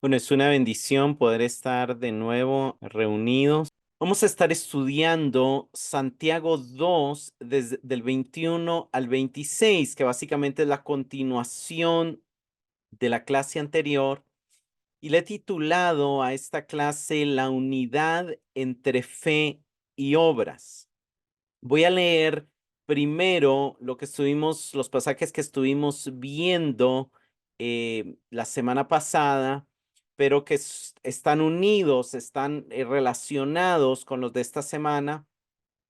Bueno, es una bendición poder estar de nuevo reunidos. Vamos a estar estudiando Santiago 2 desde del 21 al 26, que básicamente es la continuación de la clase anterior. Y le he titulado a esta clase La unidad entre fe y obras. Voy a leer primero los pasajes que estuvimos viendo la semana pasada, pero que están unidos, están relacionados con los de esta semana.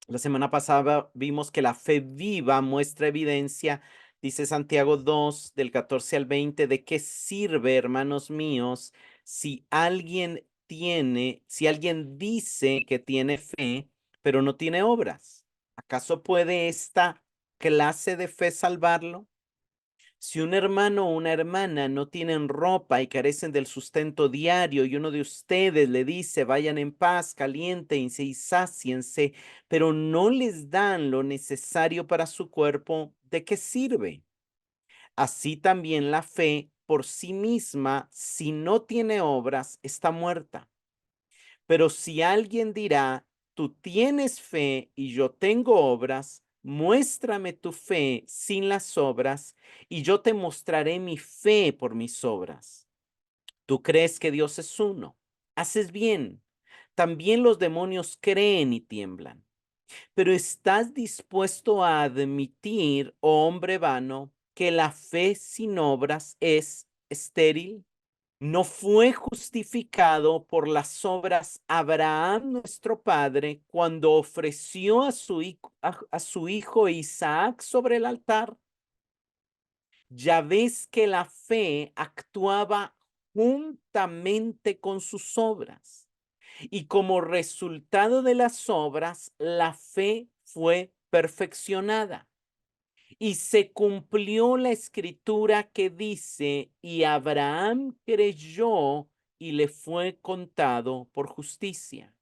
La semana pasada vimos que la fe viva muestra evidencia, dice Santiago 2 del 14 al 20, ¿de qué sirve, hermanos míos, si alguien dice que tiene fe, pero no tiene obras? ¿Acaso puede esta clase de fe salvarlo? Si un hermano o una hermana no tienen ropa y carecen del sustento diario y uno de ustedes le dice, vayan en paz, caliéntense y sáciense, pero no les dan lo necesario para su cuerpo, ¿de qué sirve? Así también la fe por sí misma, si no tiene obras, está muerta. Pero si alguien dirá, tú tienes fe y yo tengo obras, muéstrame tu fe sin las obras y yo te mostraré mi fe por mis obras. Tú crees que Dios es uno. Haces bien. También los demonios creen y tiemblan. Pero ¿estás dispuesto a admitir, oh hombre vano, que la fe sin obras es estéril? ¿No fue justificado por las obras Abraham nuestro padre cuando ofreció a su hijo Isaac sobre el altar? Ya ves que la fe actuaba juntamente con sus obras y como resultado de las obras, la fe fue perfeccionada. Y se cumplió la escritura que dice, y Abraham creyó y le fue contado por justicia.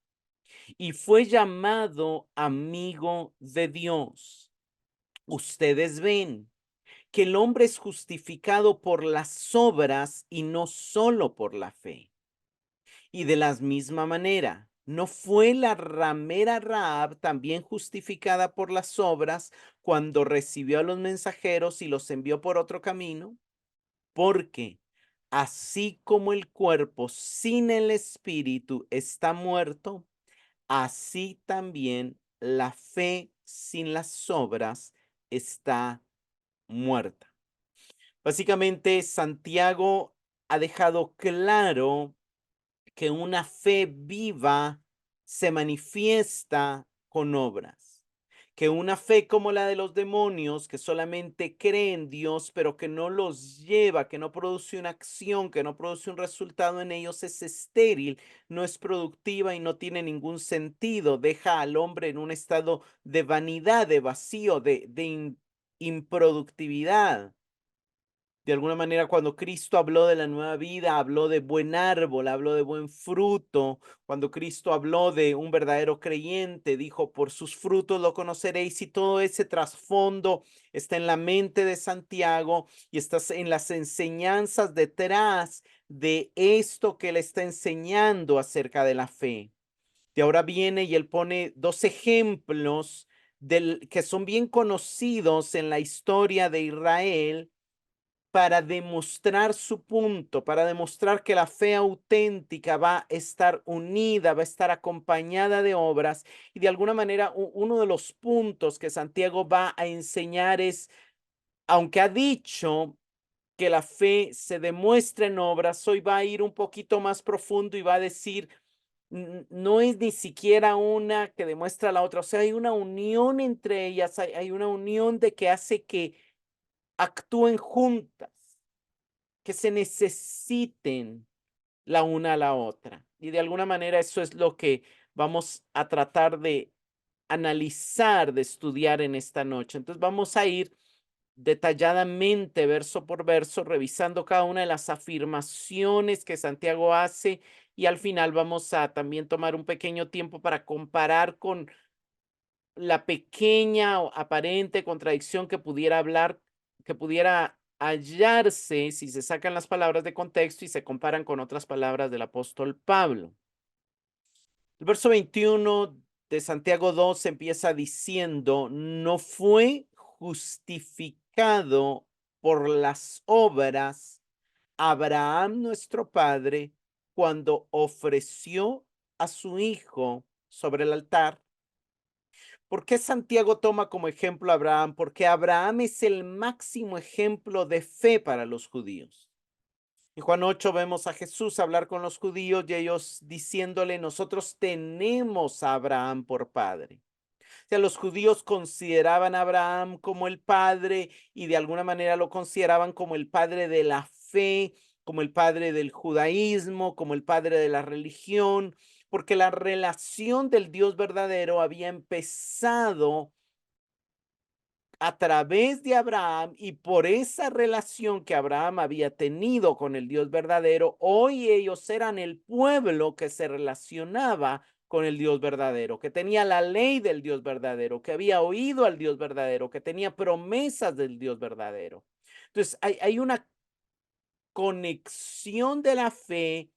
Y fue llamado amigo de Dios. Ustedes ven que el hombre es justificado por las obras y no solo por la fe. Y de la misma manera, ¿no fue la ramera Rahab también justificada por las obras cuando recibió a los mensajeros y los envió por otro camino? Porque así como el cuerpo sin el espíritu está muerto, así también la fe sin las obras está muerta. Básicamente, Santiago ha dejado claro que una fe viva se manifiesta con obras, que una fe como la de los demonios, que solamente cree en Dios, pero que no los lleva, que no produce una acción, que no produce un resultado en ellos, es estéril, no es productiva y no tiene ningún sentido, deja al hombre en un estado de vanidad, de vacío, de improductividad. De alguna manera, cuando Cristo habló de la nueva vida, habló de buen árbol, habló de buen fruto. Cuando Cristo habló de un verdadero creyente, dijo, por sus frutos lo conoceréis. Y todo ese trasfondo está en la mente de Santiago y está en las enseñanzas detrás de esto que él está enseñando acerca de la fe. De ahora viene y él pone dos ejemplos que son bien conocidos en la historia de Israel para demostrar su punto, para demostrar que la fe auténtica va a estar unida, va a estar acompañada de obras. Y de alguna manera, uno de los puntos que Santiago va a enseñar es, aunque ha dicho que la fe se demuestra en obras, hoy va a ir un poquito más profundo y va a decir, no es ni siquiera una que demuestra la otra, o sea, hay una unión entre ellas, hay una unión de que hace que actúen juntas, que se necesiten la una a la otra. Y de alguna manera eso es lo que vamos a tratar de analizar, de estudiar en esta noche. Entonces vamos a ir detalladamente, verso por verso, revisando cada una de las afirmaciones que Santiago hace y al final vamos a también tomar un pequeño tiempo para comparar con la pequeña o aparente contradicción que pudiera hallarse si se sacan las palabras de contexto y se comparan con otras palabras del apóstol Pablo. El verso 21 de Santiago 2 empieza diciendo, no fue justificado por las obras Abraham nuestro padre cuando ofreció a su hijo sobre el altar. ¿Por qué Santiago toma como ejemplo a Abraham? Porque Abraham es el máximo ejemplo de fe para los judíos. En Juan 8 vemos a Jesús hablar con los judíos y ellos diciéndole, nosotros tenemos a Abraham por padre. O sea, los judíos consideraban a Abraham como el padre y de alguna manera lo consideraban como el padre de la fe, como el padre del judaísmo, como el padre de la religión, porque la relación del Dios verdadero había empezado a través de Abraham y por esa relación que Abraham había tenido con el Dios verdadero, hoy ellos eran el pueblo que se relacionaba con el Dios verdadero, que tenía la ley del Dios verdadero, que había oído al Dios verdadero, que tenía promesas del Dios verdadero. Entonces, hay una conexión de la fe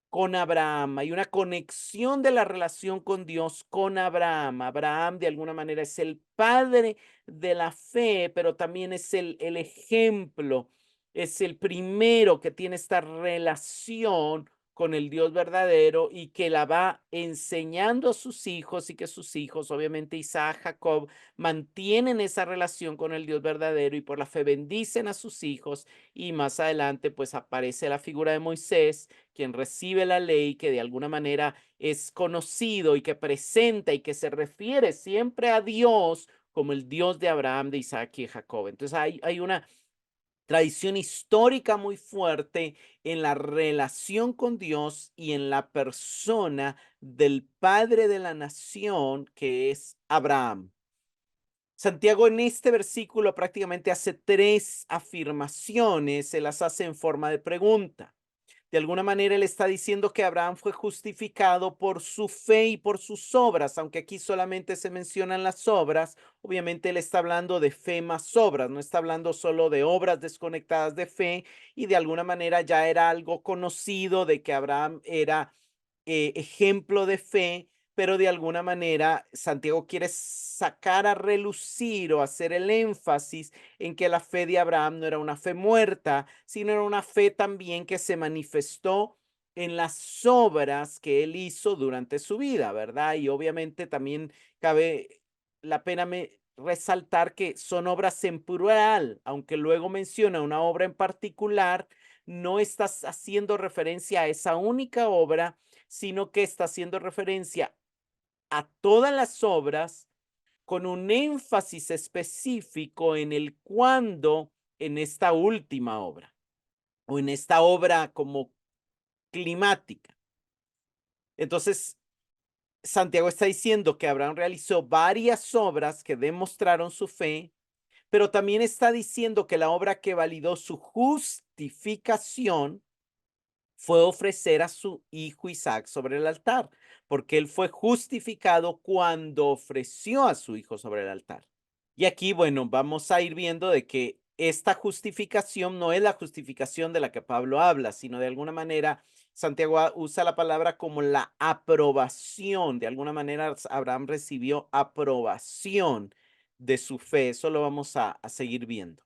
con Abraham, hay una conexión de la relación con Dios con Abraham. Abraham de alguna manera es el padre de la fe, pero también es el ejemplo, es el primero que tiene esta relación con el Dios verdadero y que la va enseñando a sus hijos y que sus hijos, obviamente Isaac, Jacob, mantienen esa relación con el Dios verdadero y por la fe bendicen a sus hijos y más adelante pues aparece la figura de Moisés quien recibe la ley, que de alguna manera es conocido y que presenta y que se refiere siempre a Dios como el Dios de Abraham, de Isaac y de Jacob. Entonces hay una tradición histórica muy fuerte en la relación con Dios y en la persona del padre de la nación, que es Abraham. Santiago en este versículo prácticamente hace tres afirmaciones, se las hace en forma de pregunta. De alguna manera él está diciendo que Abraham fue justificado por su fe y por sus obras, aunque aquí solamente se mencionan las obras, obviamente él está hablando de fe más obras, no está hablando solo de obras desconectadas de fe y de alguna manera ya era algo conocido de que Abraham era ejemplo de fe, pero de alguna manera Santiago quiere sacar a relucir o hacer el énfasis en que la fe de Abraham no era una fe muerta, sino era una fe también que se manifestó en las obras que él hizo durante su vida, ¿verdad? Y obviamente también cabe la pena resaltar que son obras en plural, aunque luego menciona una obra en particular, no estás haciendo referencia a esa única obra, sino que está haciendo referencia a todas las obras con un énfasis específico en el cuándo en esta última obra o en esta obra como climática. Entonces, Santiago está diciendo que Abraham realizó varias obras que demostraron su fe, pero también está diciendo que la obra que validó su justificación fue ofrecer a su hijo Isaac sobre el altar, porque él fue justificado cuando ofreció a su hijo sobre el altar. Y aquí, bueno, vamos a ir viendo de que esta justificación no es la justificación de la que Pablo habla, sino de alguna manera Santiago usa la palabra como la aprobación. De alguna manera Abraham recibió aprobación de su fe. Eso lo vamos a seguir viendo.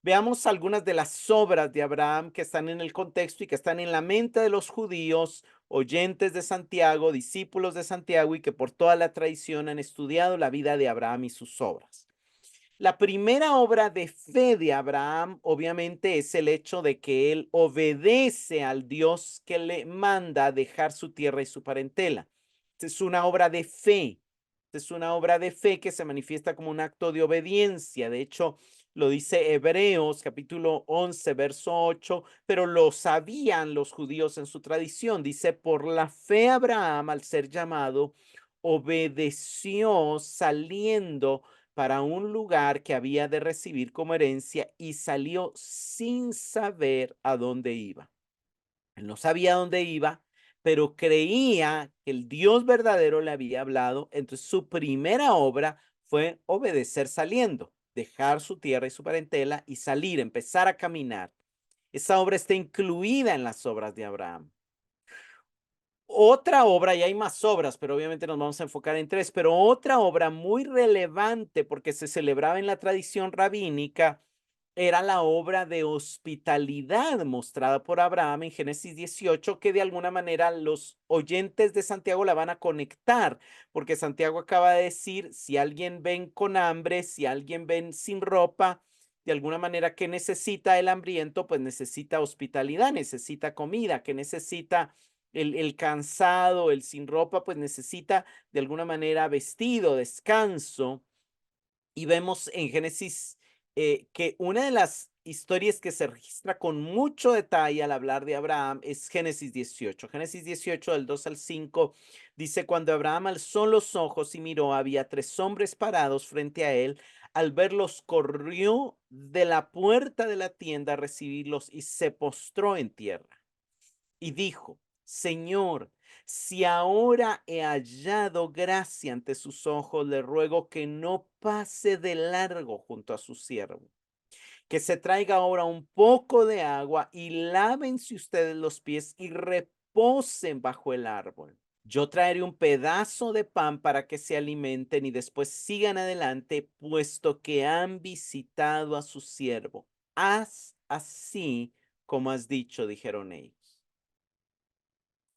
Veamos algunas de las obras de Abraham que están en el contexto y que están en la mente de los judíos, oyentes de Santiago, discípulos de Santiago y que por toda la tradición han estudiado la vida de Abraham y sus obras. La primera obra de fe de Abraham, obviamente, es el hecho de que él obedece al Dios que le manda dejar su tierra y su parentela. Esta es una obra de fe. Esta es una obra de fe que se manifiesta como un acto de obediencia. De hecho, lo dice Hebreos capítulo 11, verso 8, pero lo sabían los judíos en su tradición. Dice, por la fe Abraham, al ser llamado, obedeció saliendo para un lugar que había de recibir como herencia y salió sin saber a dónde iba. Él no sabía a dónde iba, pero creía que el Dios verdadero le había hablado. Entonces su primera obra fue obedecer saliendo. dejar su tierra y su parentela y salir, empezar a caminar. Esa obra está incluida en las obras de Abraham. Otra obra, y hay más obras, pero obviamente nos vamos a enfocar en tres, pero otra obra muy relevante porque se celebraba en la tradición rabínica era la obra de hospitalidad mostrada por Abraham en Génesis 18, que de alguna manera los oyentes de Santiago la van a conectar, porque Santiago acaba de decir, si alguien ven con hambre, si alguien ven sin ropa, de alguna manera, ¿qué necesita el hambriento? Pues necesita hospitalidad, necesita comida, que necesita el cansado, el sin ropa, pues necesita de alguna manera vestido, descanso. Y vemos en Génesis que una de las historias que se registra con mucho detalle al hablar de Abraham es Génesis 18. Génesis 18, del 2 al 5, dice, cuando Abraham alzó los ojos y miró, había tres hombres parados frente a él. Al verlos, corrió de la puerta de la tienda a recibirlos y se postró en tierra y dijo, Señor, si ahora he hallado gracia ante sus ojos, le ruego que no pase de largo junto a su siervo, que se traiga ahora un poco de agua y lávense ustedes los pies y reposen bajo el árbol. Yo traeré un pedazo de pan para que se alimenten y después sigan adelante, puesto que han visitado a su siervo. Haz así como has dicho, dijeron ellos.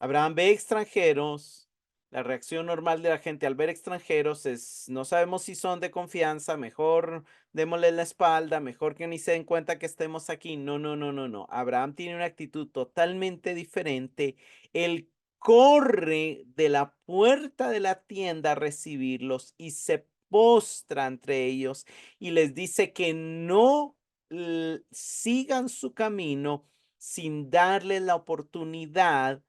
Abraham ve extranjeros. La reacción normal de la gente al ver extranjeros es, no sabemos si son de confianza, mejor démosle la espalda, mejor que ni se den cuenta que estemos aquí. No, no, no, no, no. Abraham tiene una actitud totalmente diferente. Él corre de la puerta de la tienda a recibirlos y se postra entre ellos y les dice que no sigan su camino sin darles la oportunidad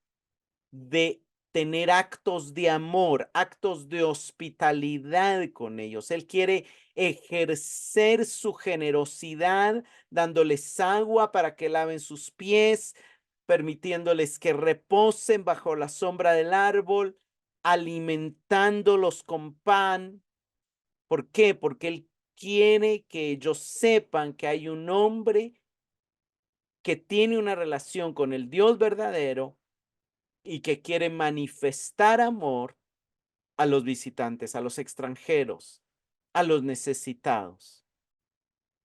de tener actos de amor, actos de hospitalidad con ellos. Él quiere ejercer su generosidad, dándoles agua para que laven sus pies, permitiéndoles que reposen bajo la sombra del árbol, alimentándolos con pan. ¿Por qué? Porque Él quiere que ellos sepan que hay un hombre que tiene una relación con el Dios verdadero y que quiere manifestar amor a los visitantes, a los extranjeros, a los necesitados.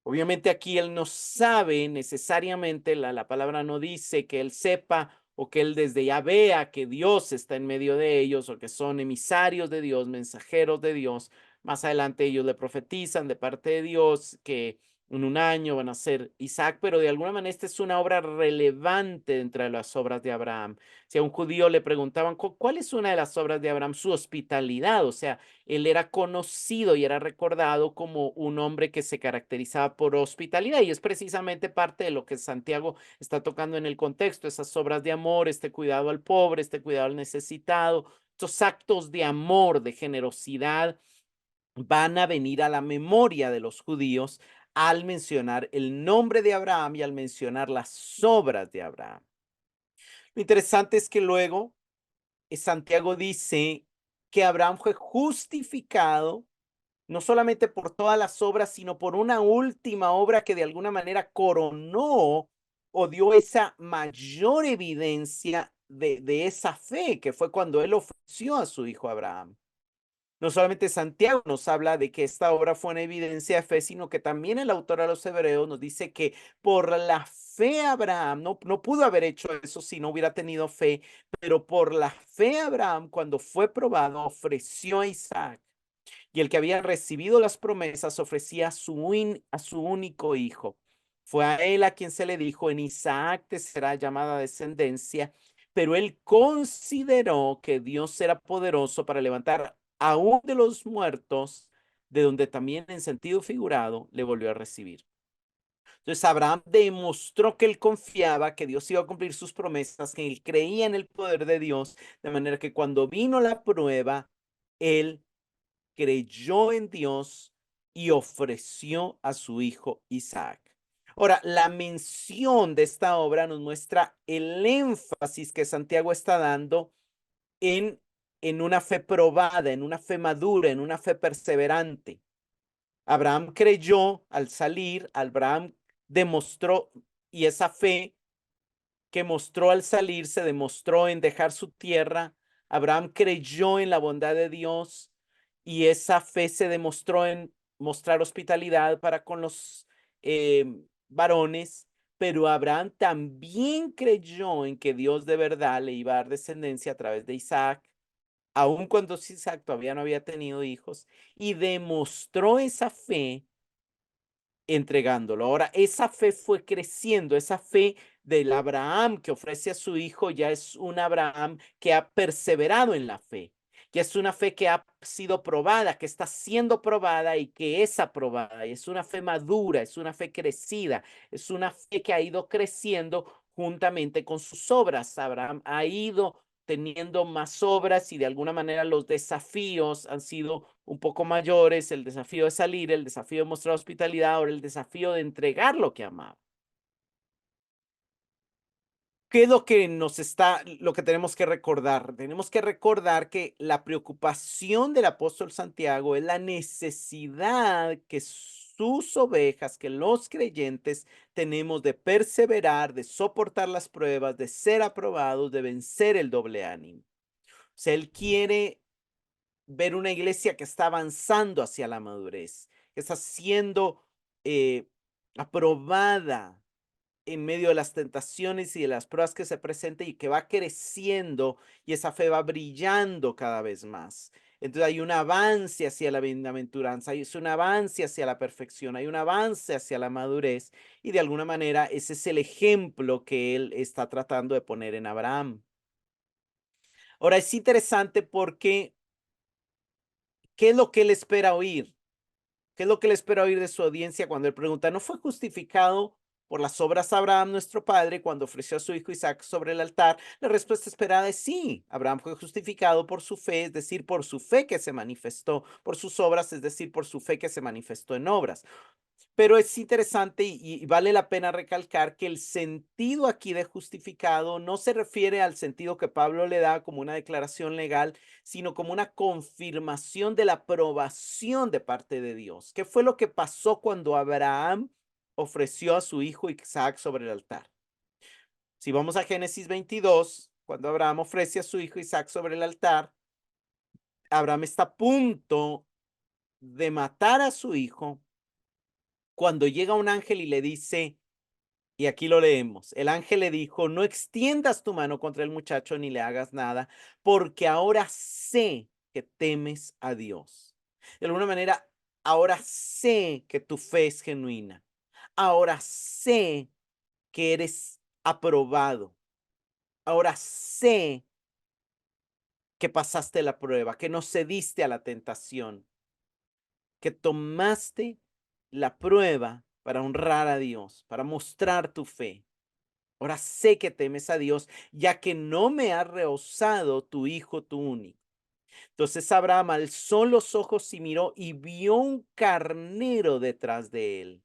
Obviamente aquí él no sabe necesariamente, la palabra no dice que él sepa o que él desde ya vea que Dios está en medio de ellos o que son emisarios de Dios, mensajeros de Dios. Más adelante ellos le profetizan de parte de Dios que en un año van a ser Isaac, pero de alguna manera esta es una obra relevante entre las obras de Abraham. Si a un judío le preguntaban, ¿cuál es una de las obras de Abraham? Su hospitalidad, o sea, él era conocido y era recordado como un hombre que se caracterizaba por hospitalidad y es precisamente parte de lo que Santiago está tocando en el contexto, esas obras de amor, este cuidado al pobre, este cuidado al necesitado, estos actos de amor, de generosidad van a venir a la memoria de los judíos al mencionar el nombre de Abraham y al mencionar las obras de Abraham. Lo interesante es que luego Santiago dice que Abraham fue justificado no solamente por todas las obras, sino por una última obra que de alguna manera coronó o dio esa mayor evidencia de esa fe, que fue cuando él ofreció a su hijo Abraham. No solamente Santiago nos habla de que esta obra fue una evidencia de fe, sino que también el autor a los Hebreos nos dice que por la fe Abraham, no pudo haber hecho eso si no hubiera tenido fe, pero por la fe Abraham, cuando fue probado, ofreció a Isaac. Y el que había recibido las promesas ofrecía a su único hijo. Fue a él a quien se le dijo, en Isaac te será llamada descendencia, pero él consideró que Dios era poderoso para levantar aún de los muertos, de donde también en sentido figurado le volvió a recibir. Entonces Abraham demostró que él confiaba que Dios iba a cumplir sus promesas, que él creía en el poder de Dios, de manera que cuando vino la prueba, él creyó en Dios y ofreció a su hijo Isaac. Ahora, la mención de esta obra nos muestra el énfasis que Santiago está dando en una fe probada, en una fe madura, en una fe perseverante. Abraham creyó al salir, Abraham demostró, y esa fe que mostró al salir se demostró en dejar su tierra. Abraham creyó en la bondad de Dios y esa fe se demostró en mostrar hospitalidad para con los varones, pero Abraham también creyó en que Dios de verdad le iba a dar descendencia a través de Isaac, aun cuando Isaac todavía no había tenido hijos, y demostró esa fe entregándolo. Ahora, esa fe fue creciendo, esa fe del Abraham que ofrece a su hijo ya es un Abraham que ha perseverado en la fe, ya es una fe que ha sido probada, que está siendo probada y que es aprobada. Y es una fe madura, es una fe crecida, es una fe que ha ido creciendo juntamente con sus obras. Abraham ha ido teniendo más obras y de alguna manera los desafíos han sido un poco mayores, el desafío de salir, el desafío de mostrar hospitalidad, ahora el desafío de entregar lo que amaba. ¿Qué es lo que lo que tenemos que recordar? Tenemos que recordar que la preocupación del apóstol Santiago es la necesidad que sus ovejas, que los creyentes tenemos de perseverar, de soportar las pruebas, de ser aprobados, de vencer el doble ánimo. O sea, él quiere ver una iglesia que está avanzando hacia la madurez, que está siendo eh, aprobada en medio de las tentaciones y de las pruebas que se presenten y que va creciendo y esa fe va brillando cada vez más. Entonces hay un avance hacia la bienaventuranza, hay un avance hacia la perfección, hay un avance hacia la madurez y de alguna manera ese es el ejemplo que él está tratando de poner en Abraham. Ahora es interesante porque ¿qué es lo que él espera oír? ¿Qué es lo que él espera oír de su audiencia cuando él pregunta, ¿no fue justificado por las obras Abraham, nuestro padre, cuando ofreció a su hijo Isaac sobre el altar? La respuesta esperada es sí. Abraham fue justificado por su fe, es decir, por su fe que se manifestó, por sus obras, es decir, por su fe que se manifestó en obras. Pero es interesante y vale la pena recalcar que el sentido aquí de justificado no se refiere al sentido que Pablo le da como una declaración legal, sino como una confirmación de la aprobación de parte de Dios. ¿Qué fue lo que pasó cuando Abraham ofreció a su hijo Isaac sobre el altar? Si vamos a Génesis 22, cuando Abraham ofrece a su hijo Isaac sobre el altar, Abraham está a punto de matar a su hijo cuando llega un ángel y le dice, y aquí lo leemos, el ángel le dijo, no extiendas tu mano contra el muchacho ni le hagas nada, porque ahora sé que temes a Dios. De alguna manera, ahora sé que tu fe es genuina. Ahora sé que eres aprobado. Ahora sé que pasaste la prueba, que no cediste a la tentación, que tomaste la prueba para honrar a Dios, para mostrar tu fe. Ahora sé que temes a Dios, ya que no me has rehusado tu hijo, tu único. Entonces Abraham alzó los ojos y miró y vio un carnero detrás de él.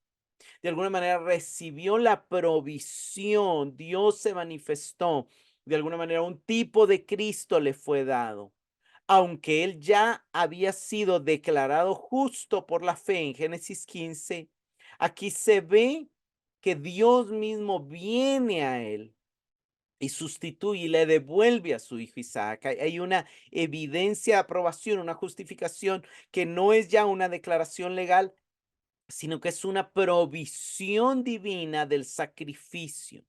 De alguna manera recibió la provisión, Dios se manifestó. De alguna manera un tipo de Cristo le fue dado. Aunque él ya había sido declarado justo por la fe en Génesis 15, aquí se ve que Dios mismo viene a él y sustituye y le devuelve a su hijo Isaac. Hay una evidencia de aprobación, una justificación que no es ya una declaración legal, sino que es una provisión divina del sacrificio.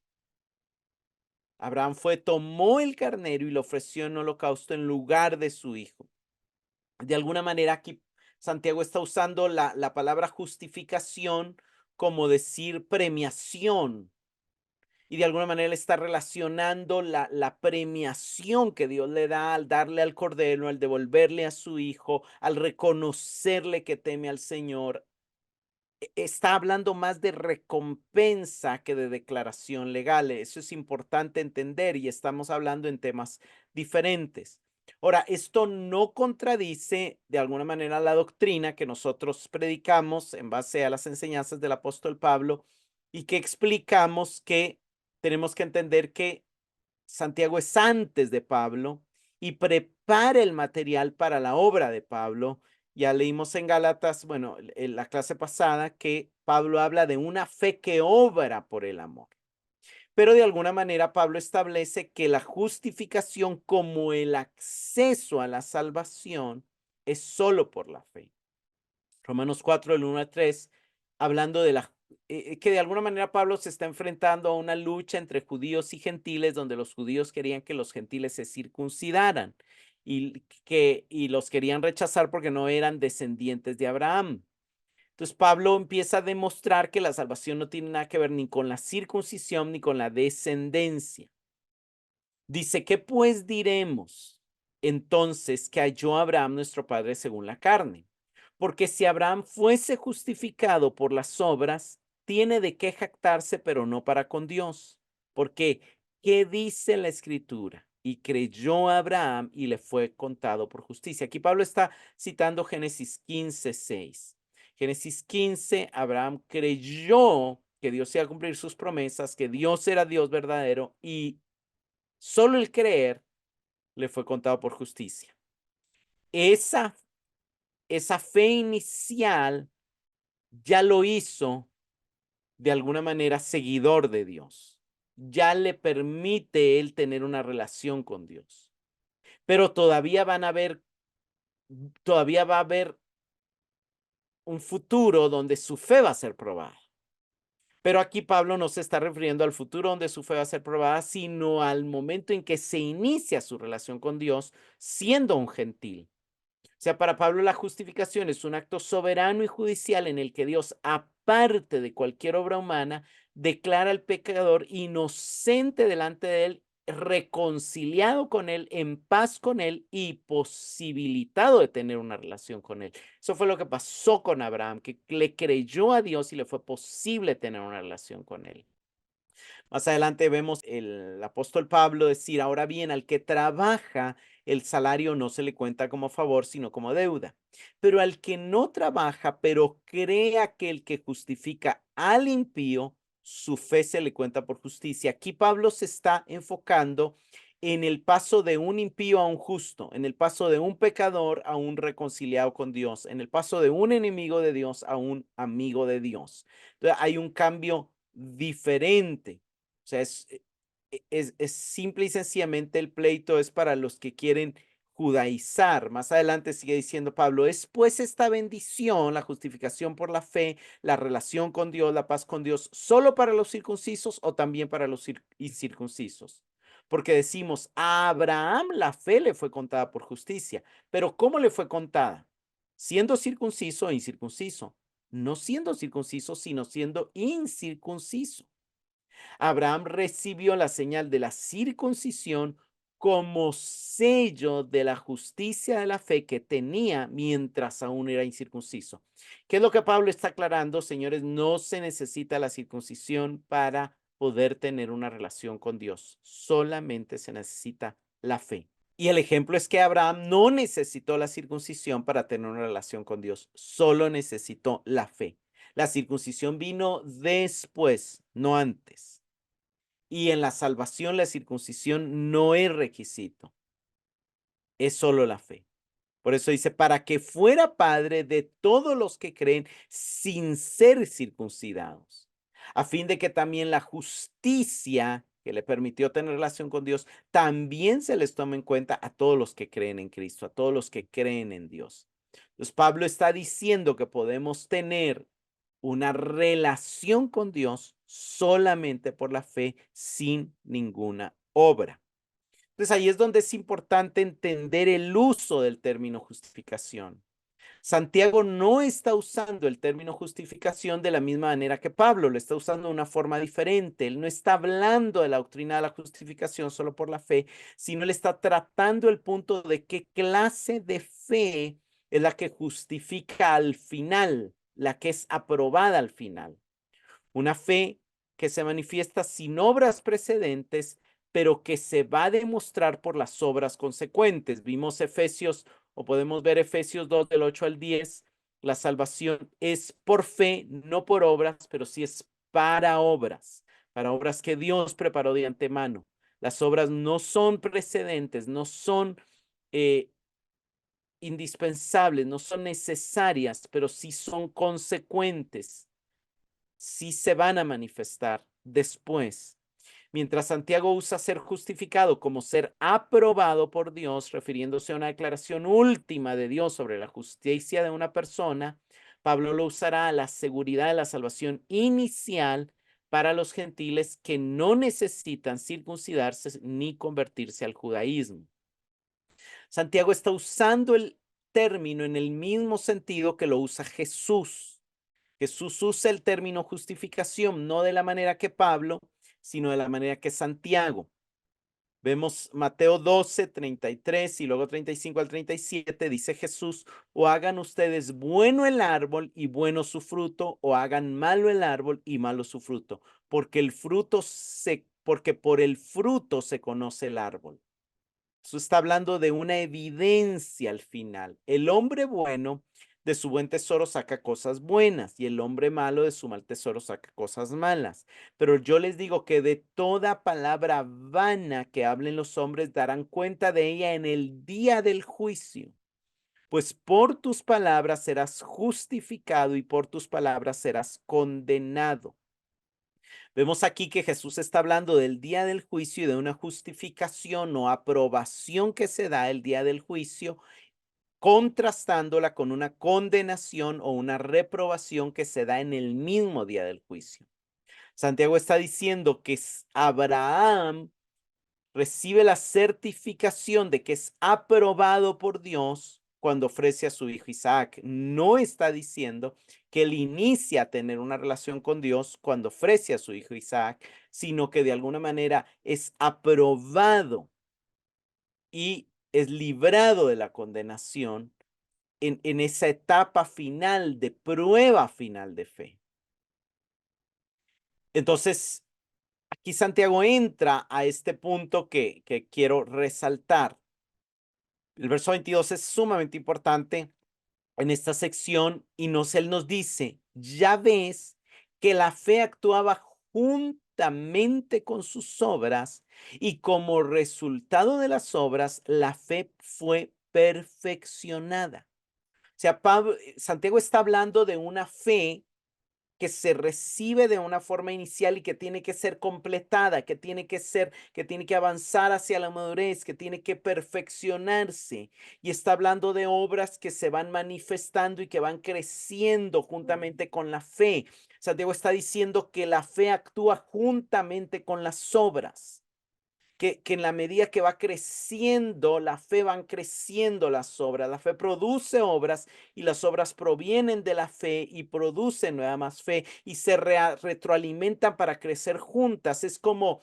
Abraham fue, tomó el carnero y lo ofreció en holocausto en lugar de su hijo. De alguna manera aquí Santiago está usando la palabra justificación como decir premiación. Y de alguna manera está relacionando la premiación que Dios le da al darle al cordero, al devolverle a su hijo, al reconocerle que teme al Señor. Está hablando más de recompensa que de declaración legal. Eso es importante entender y estamos hablando en temas diferentes. Ahora, esto no contradice de alguna manera la doctrina que nosotros predicamos en base a las enseñanzas del apóstol Pablo y que explicamos que tenemos que entender que Santiago es antes de Pablo y prepara el material para la obra de Pablo Ya leímos en Gálatas, bueno, en la clase pasada, que Pablo habla de una fe que obra por el amor. Pero de alguna manera Pablo establece que la justificación como el acceso a la salvación es solo por la fe. Romanos 4, del 1 al 3, hablando de que de alguna manera Pablo se está enfrentando a una lucha entre judíos y gentiles, donde los judíos querían que los gentiles se circuncidaran y los querían rechazar porque no eran descendientes de Abraham. Entonces Pablo empieza a demostrar que la salvación no tiene nada que ver ni con la circuncisión ni con la descendencia. Dice, ¿qué pues diremos entonces que halló Abraham nuestro padre según la carne? Porque si Abraham fuese justificado por las obras, tiene de qué jactarse, pero no para con Dios. Porque, ¿qué dice la Escritura? Y creyó a Abraham y le fue contado por justicia. Aquí Pablo está citando Génesis 15:6. Génesis 15, Abraham creyó que Dios iba a cumplir sus promesas, que Dios era Dios verdadero y solo el creer le fue contado por justicia. Esa, esa fe inicial ya lo hizo de alguna manera seguidor de Dios. Ya le permite él tener una relación con Dios. Pero todavía va a haber un futuro donde su fe va a ser probada. Pero aquí Pablo no se está refiriendo al futuro donde su fe va a ser probada, sino al momento en que se inicia su relación con Dios siendo un gentil. O sea, para Pablo la justificación es un acto soberano y judicial en el que Dios, aparte de cualquier obra humana, declara al pecador inocente delante de él, reconciliado con él, en paz con él y posibilitado de tener una relación con él. Eso fue lo que pasó con Abraham, que le creyó a Dios y le fue posible tener una relación con él. Más adelante vemos el apóstol Pablo decir, ahora bien, al que trabaja, el salario no se le cuenta como favor, sino como deuda. Pero al que no trabaja, pero cree aquel que justifica al impío, su fe se le cuenta por justicia. Aquí Pablo se está enfocando en el paso de un impío a un justo, en el paso de un pecador a un reconciliado con Dios, en el paso de un enemigo de Dios a un amigo de Dios. Entonces hay un cambio diferente. O sea, es simple y sencillamente el pleito es para los que quieren judaizar. Más adelante sigue diciendo Pablo, es pues esta bendición, la justificación por la fe, la relación con Dios, la paz con Dios, solo para los circuncisos o también para los incircuncisos. Porque decimos, a Abraham la fe le fue contada por justicia, pero ¿cómo le fue contada? Siendo circunciso e incircunciso. No siendo circunciso, sino siendo incircunciso. Abraham recibió la señal de la circuncisión como sello de la justicia de la fe que tenía mientras aún era incircunciso. ¿Qué es lo que Pablo está aclarando, señores? No se necesita la circuncisión para poder tener una relación con Dios. Solamente se necesita la fe. Y el ejemplo es que Abraham no necesitó la circuncisión para tener una relación con Dios, solo necesitó la fe. La circuncisión vino después, no antes. Y en la salvación la circuncisión no es requisito, es solo la fe. Por eso dice, para que fuera padre de todos los que creen sin ser circuncidados, a fin de que también la justicia que le permitió tener relación con Dios, también se les tome en cuenta a todos los que creen en Cristo, a todos los que creen en Dios. Entonces Pablo está diciendo que podemos tener una relación con Dios solamente por la fe, sin ninguna obra. Entonces ahí es donde es importante entender el uso del término justificación. Santiago no está usando el término justificación de la misma manera que Pablo, lo está usando de una forma diferente. Él no está hablando de la doctrina de la justificación solo por la fe, sino él está tratando el punto de qué clase de fe es la que justifica al final, la que es aprobada al final. Una fe que se manifiesta sin obras precedentes, pero que se va a demostrar por las obras consecuentes. Vimos Efesios, o podemos ver Efesios 2 del 8 al 10. La salvación es por fe, no por obras, pero sí es para obras que Dios preparó de antemano. Las obras no son precedentes, no son indispensables, no son necesarias, pero sí son consecuentes, sí se van a manifestar después. Mientras Santiago usa ser justificado como ser aprobado por Dios, refiriéndose a una declaración última de Dios sobre la justicia de una persona, Pablo lo usará a la seguridad de la salvación inicial para los gentiles que no necesitan circuncidarse ni convertirse al judaísmo. Santiago está usando el término en el mismo sentido que lo usa Jesús. Jesús usa el término justificación no de la manera que Pablo, sino de la manera que Santiago. Vemos Mateo 12, 33 y luego 35 al 37, dice Jesús, o hagan ustedes bueno el árbol y bueno su fruto, o hagan malo el árbol y malo su fruto, porque por el fruto se conoce el árbol. Eso está hablando de una evidencia al final. El hombre bueno de su buen tesoro saca cosas buenas y el hombre malo de su mal tesoro saca cosas malas. Pero yo les digo que de toda palabra vana que hablen los hombres darán cuenta de ella en el día del juicio. Pues por tus palabras serás justificado y por tus palabras serás condenado. Vemos aquí que Jesús está hablando del día del juicio y de una justificación o aprobación que se da el día del juicio, contrastándola con una condenación o una reprobación que se da en el mismo día del juicio. Santiago está diciendo que Abraham recibe la certificación de que es aprobado por Dios cuando ofrece a su hijo Isaac. No está diciendo que él inicia a tener una relación con Dios cuando ofrece a su hijo Isaac, sino que de alguna manera es aprobado y es librado de la condenación en esa etapa final de prueba final de fe. Entonces, aquí Santiago entra a este punto que quiero resaltar. El verso 22 es sumamente importante en esta sección y él nos dice, ya ves que la fe actuaba juntamente con sus obras y como resultado de las obras, la fe fue perfeccionada. O sea, Santiago está hablando de una fe que se recibe de una forma inicial y que tiene que ser completada, que tiene que avanzar hacia la madurez, que tiene que perfeccionarse. Y está hablando de obras que se van manifestando y que van creciendo juntamente con la fe. Santiago está diciendo que la fe actúa juntamente con las obras. Que en la medida que va creciendo la fe, van creciendo las obras. La fe produce obras y las obras provienen de la fe y producen nueva más fe y se retroalimentan para crecer juntas. Es como,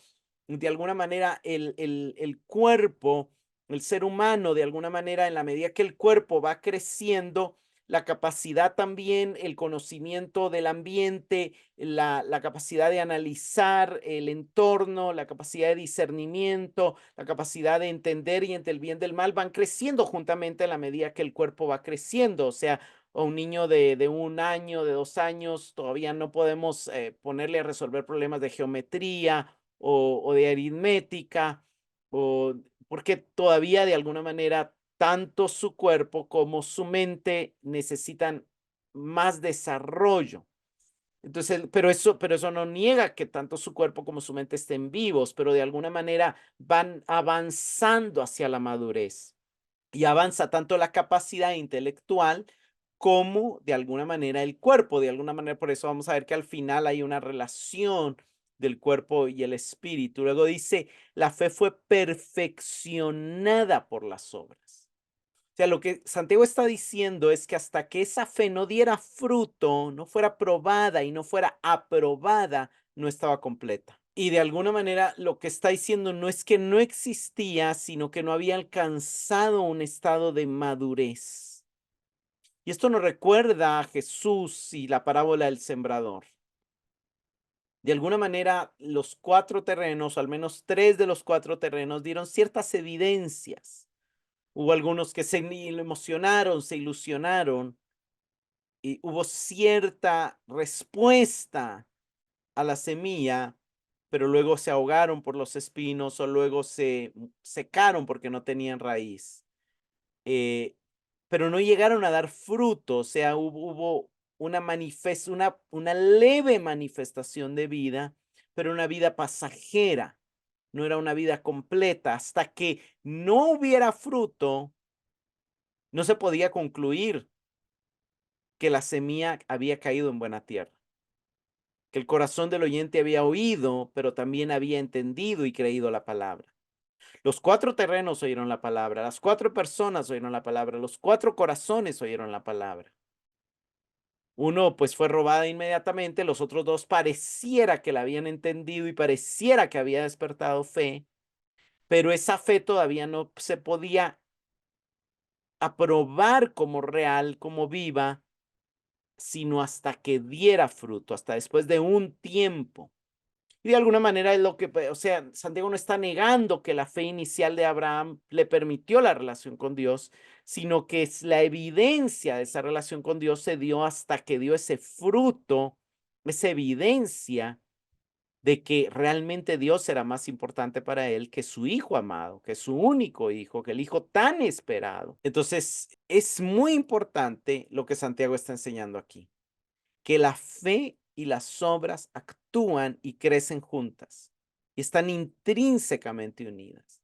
de alguna manera, el cuerpo, el ser humano, de alguna manera, en la medida que el cuerpo va creciendo, la capacidad también, el conocimiento del ambiente, la capacidad de analizar el entorno, la capacidad de discernimiento, la capacidad de entender y entre el bien del mal van creciendo juntamente a la medida que el cuerpo va creciendo. O sea, a un niño de 1 año, de 2 años, todavía no podemos ponerle a resolver problemas de geometría o de aritmética, o porque todavía de alguna manera tanto su cuerpo como su mente necesitan más desarrollo. Entonces, pero eso no niega que tanto su cuerpo como su mente estén vivos, pero de alguna manera van avanzando hacia la madurez y avanza tanto la capacidad intelectual como de alguna manera el cuerpo. De alguna manera, por eso vamos a ver que al final hay una relación del cuerpo y el espíritu. Luego dice, la fe fue perfeccionada por las obras. O sea, lo que Santiago está diciendo es que hasta que esa fe no diera fruto, no fuera probada y no fuera aprobada, no estaba completa. Y de alguna manera lo que está diciendo no es que no existía, sino que no había alcanzado un estado de madurez. Y esto nos recuerda a Jesús y la parábola del sembrador. De alguna manera, los 4 terrenos, al menos 3 de los 4 terrenos, dieron ciertas evidencias. Hubo algunos que se emocionaron, se ilusionaron, y hubo cierta respuesta a la semilla, pero luego se ahogaron por los espinos o luego se secaron porque no tenían raíz. Eh, pero no llegaron a dar fruto, o sea, hubo una leve manifestación de vida, pero una vida pasajera, no era una vida completa. Hasta que no hubiera fruto, no se podía concluir que la semilla había caído en buena tierra, que el corazón del oyente había oído, pero también había entendido y creído la palabra. Los 4 terrenos oyeron la palabra, las 4 personas oyeron la palabra, los 4 corazones oyeron la palabra. Uno, pues, fue robada inmediatamente, los otros 2 pareciera que la habían entendido y pareciera que había despertado fe, pero esa fe todavía no se podía aprobar como real, como viva, sino hasta que diera fruto, hasta después de un tiempo. Y de alguna manera es lo que, o sea, Santiago no está negando que la fe inicial de Abraham le permitió la relación con Dios, sino que es la evidencia de esa relación con Dios se dio hasta que dio ese fruto, esa evidencia de que realmente Dios era más importante para él que su hijo amado, que su único hijo, que el hijo tan esperado. Entonces, es muy importante lo que Santiago está enseñando aquí, que la fe y las obras actúan y crecen juntas y están intrínsecamente unidas.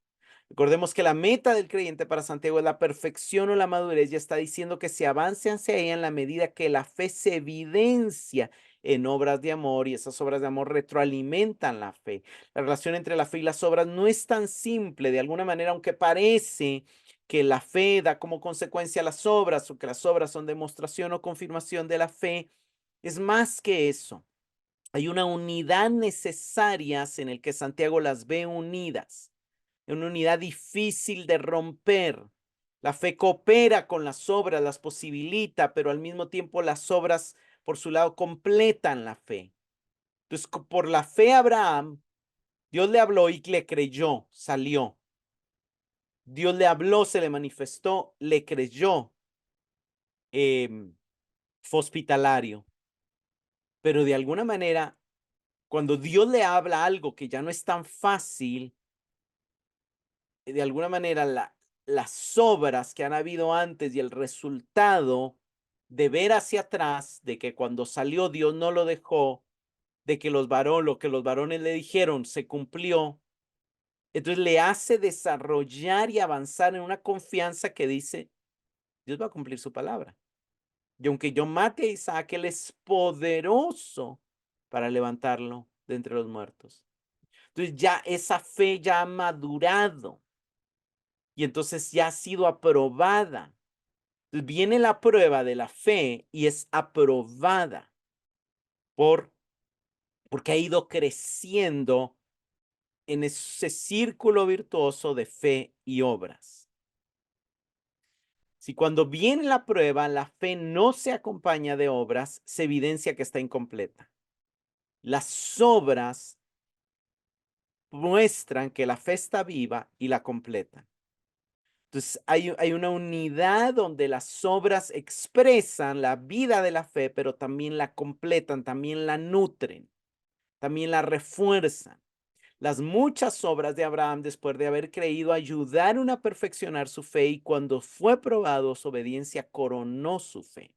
Recordemos que la meta del creyente para Santiago es la perfección o la madurez. Ya está diciendo que se avance hacia ella en la medida que la fe se evidencia en obras de amor y esas obras de amor retroalimentan la fe. La relación entre la fe y las obras no es tan simple. De alguna manera, aunque parece que la fe da como consecuencia las obras o que las obras son demostración o confirmación de la fe, es más que eso. Hay una unidad necesaria en el que Santiago las ve unidas, una unidad difícil de romper. La fe coopera con las obras, las posibilita, pero al mismo tiempo las obras por su lado completan la fe. Entonces, por la fe Abraham, Dios le habló y le creyó, salió. Dios le habló, se le manifestó, le creyó, fue hospitalario. Pero de alguna manera, cuando Dios le habla algo que ya no es tan fácil, de alguna manera las obras que han habido antes y el resultado de ver hacia atrás, de que cuando salió Dios no lo dejó, de que lo que los varones le dijeron se cumplió, entonces le hace desarrollar y avanzar en una confianza que dice, Dios va a cumplir su palabra. Y aunque yo mate a Isaac, Él es poderoso para levantarlo de entre los muertos. Entonces ya esa fe ya ha madurado y entonces ya ha sido aprobada. Entonces viene la prueba de la fe y es aprobada por, porque ha ido creciendo en ese círculo virtuoso de fe y obras. Si cuando viene la prueba, la fe no se acompaña de obras, se evidencia que está incompleta. Las obras muestran que la fe está viva y la completan. Entonces, hay una unidad donde las obras expresan la vida de la fe, pero también la completan, también la nutren, también la refuerzan. Las muchas obras de Abraham, después de haber creído, ayudaron a perfeccionar su fe y cuando fue probado, su obediencia coronó su fe.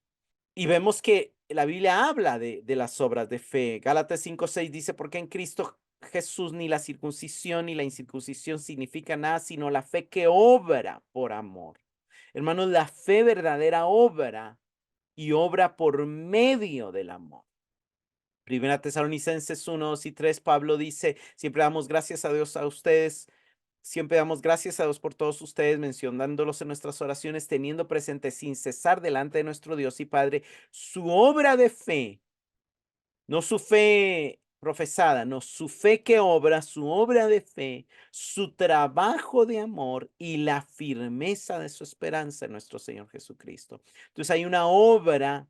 Y vemos que la Biblia habla de las obras de fe. Gálatas 5:6 dice, porque en Cristo Jesús ni la circuncisión ni la incircuncisión significa nada, sino la fe que obra por amor. Hermanos, la fe verdadera obra y obra por medio del amor. Primera Tesalonicenses 1, 2 y 3, Pablo dice, siempre damos gracias a Dios a ustedes. Siempre damos gracias a Dios por todos ustedes, mencionándolos en nuestras oraciones, teniendo presente sin cesar delante de nuestro Dios y Padre su obra de fe, no su fe profesada, no su fe que obra, su obra de fe, su trabajo de amor y la firmeza de su esperanza en nuestro Señor Jesucristo. Entonces hay una obra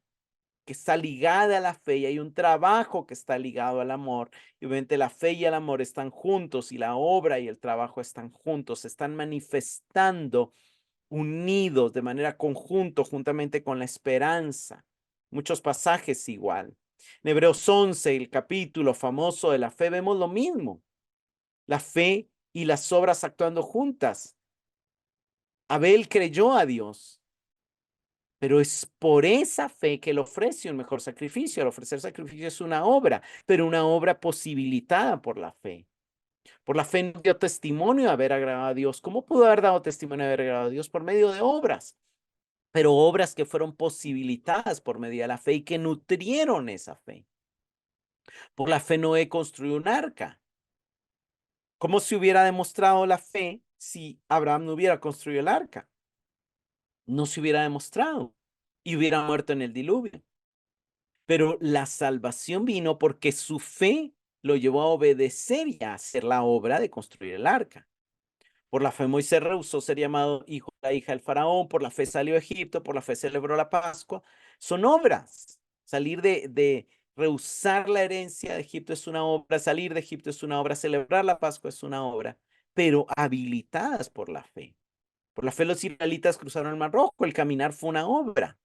que está ligada a la fe y hay un trabajo que está ligado al amor. Y obviamente la fe y el amor están juntos y la obra y el trabajo están juntos, se están manifestando unidos de manera conjunto juntamente con la esperanza. Muchos pasajes igual. En Hebreos 11, el capítulo famoso de la fe, vemos lo mismo. La fe y las obras actuando juntas. Abel creyó a Dios Pero es por esa fe que él ofrece un mejor sacrificio. Al ofrecer sacrificio es una obra, pero una obra posibilitada por la fe. Por la fe no dio testimonio de haber agradado a Dios. ¿Cómo pudo haber dado testimonio de haber agradado a Dios? Por medio de obras, pero obras que fueron posibilitadas por medio de la fe y que nutrieron esa fe. Por la fe Noé construyó un arca. ¿Cómo se hubiera demostrado la fe si Abraham no hubiera construido el arca? No se hubiera demostrado y hubiera muerto en el diluvio. Pero la salvación vino porque su fe lo llevó a obedecer y a hacer la obra de construir el arca. Por la fe Moisés rehusó ser llamado hijo de la hija del faraón, por la fe salió a Egipto, por la fe celebró la Pascua. Son obras. Salir de rehusar la herencia de Egipto es una obra, salir de Egipto es una obra, celebrar la Pascua es una obra, pero habilitadas por la fe. Por la fe los israelitas cruzaron el Mar Rojo, el caminar fue una obra,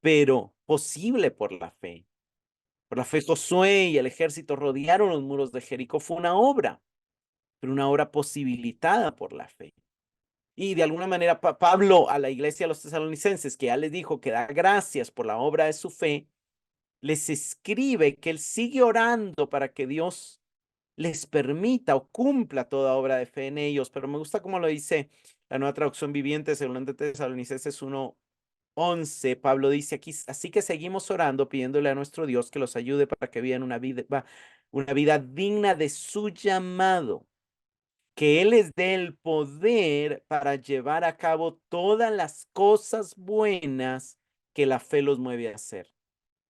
pero posible por la fe. Por la fe Josué y el ejército rodearon los muros de Jericó, fue una obra, pero una obra posibilitada por la fe. Y de alguna manera Pablo a la iglesia de los tesalonicenses, que ya les dijo que da gracias por la obra de su fe, les escribe que él sigue orando para que Dios les permita o cumpla toda obra de fe en ellos. Pero me gusta cómo lo dice la Nueva Traducción Viviente, según de Tesalonicenses 1:11. Pablo dice aquí, así que seguimos orando, pidiéndole a nuestro Dios que los ayude para que vivan una vida digna de su llamado, que Él les dé el poder para llevar a cabo todas las cosas buenas que la fe los mueve a hacer.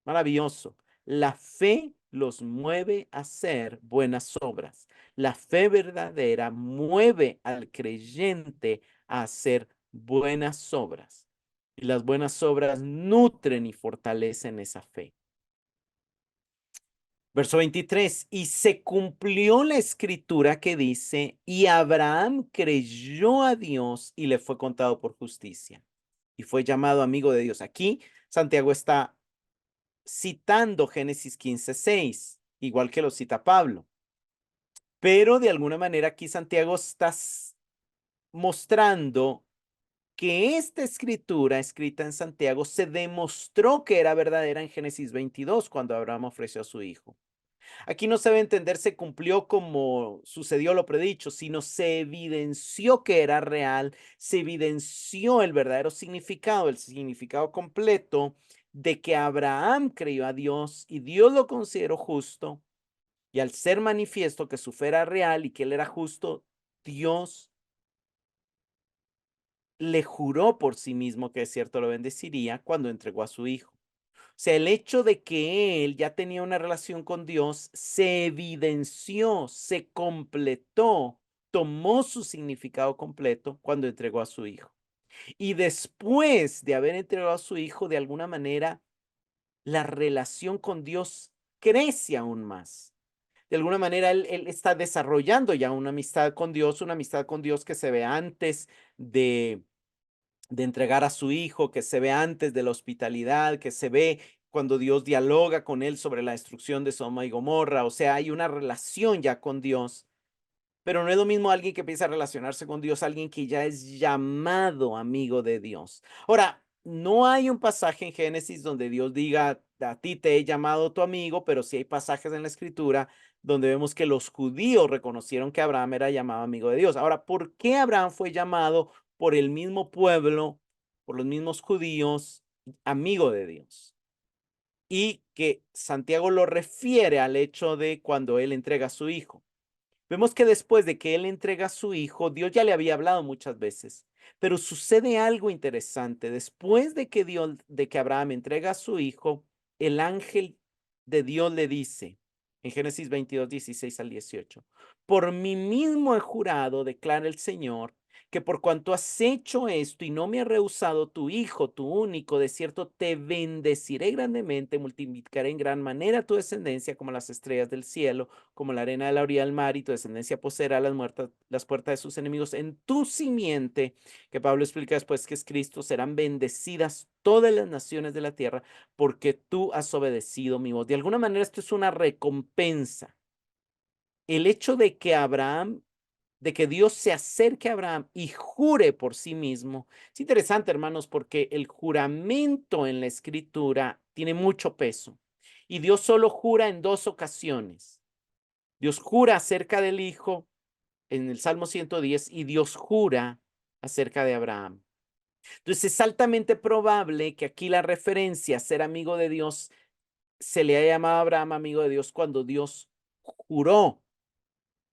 Maravilloso. La fe los mueve a hacer buenas obras. La fe verdadera mueve al creyente a hacer buenas obras. Y las buenas obras nutren y fortalecen esa fe. Verso 23, y se cumplió la escritura que dice, y Abraham creyó a Dios y le fue contado por justicia, y fue llamado amigo de Dios. Aquí Santiago está citando Génesis 15:6, igual que lo cita Pablo, pero de alguna manera aquí Santiago está mostrando que esta escritura escrita en Santiago se demostró que era verdadera en Génesis 22, cuando Abraham ofreció a su hijo. Aquí no se debe entender se cumplió como sucedió lo predicho, sino se evidenció que era real, se evidenció el verdadero significado, el significado completo de que Abraham creyó a Dios y Dios lo consideró justo. Y al ser manifiesto que su fe era real y que él era justo, Dios le juró por sí mismo que de cierto lo bendeciría cuando entregó a su hijo. O sea, el hecho de que él ya tenía una relación con Dios se evidenció, se completó, tomó su significado completo cuando entregó a su hijo. Y después de haber entregado a su hijo, de alguna manera, la relación con Dios crece aún más. De alguna manera, él está desarrollando ya una amistad con Dios que se ve antes de entregar a su hijo, que se ve antes de la hospitalidad, que se ve cuando Dios dialoga con él sobre la destrucción de Sodoma y Gomorra. O sea, hay una relación ya con Dios, pero no es lo mismo alguien que empieza a relacionarse con Dios, alguien que ya es llamado amigo de Dios. Ahora, no hay un pasaje en Génesis donde Dios diga, a ti te he llamado tu amigo, pero sí hay pasajes en la escritura donde vemos que los judíos reconocieron que Abraham era llamado amigo de Dios. Ahora, ¿por qué Abraham fue llamado por el mismo pueblo, por los mismos judíos, amigo de Dios? Y que Santiago lo refiere al hecho de cuando él entrega a su hijo. Vemos que después de que él entrega a su hijo, Dios ya le había hablado muchas veces, pero sucede algo interesante. Después de que Abraham entrega a su hijo, el ángel de Dios le dice, en Génesis 22:16 al 18, por mí mismo he jurado, declara el Señor, que por cuanto has hecho esto y no me has rehusado tu hijo, tu único, de cierto te bendeciré grandemente, multiplicaré en gran manera tu descendencia como las estrellas del cielo, como la arena de la orilla del mar, y tu descendencia poseerá las puertas de sus enemigos. En tu simiente, que Pablo explica después que es Cristo, serán bendecidas todas las naciones de la tierra, porque tú has obedecido mi voz. De alguna manera esto es una recompensa. El hecho de que Abraham de que Dios se acerque a Abraham y jure por sí mismo. Es interesante, hermanos, porque el juramento en la Escritura tiene mucho peso y Dios solo jura en dos ocasiones. Dios jura acerca del Hijo en el Salmo 110 y Dios jura acerca de Abraham. Entonces es altamente probable que aquí la referencia a ser amigo de Dios se le haya llamado a Abraham amigo de Dios cuando Dios juró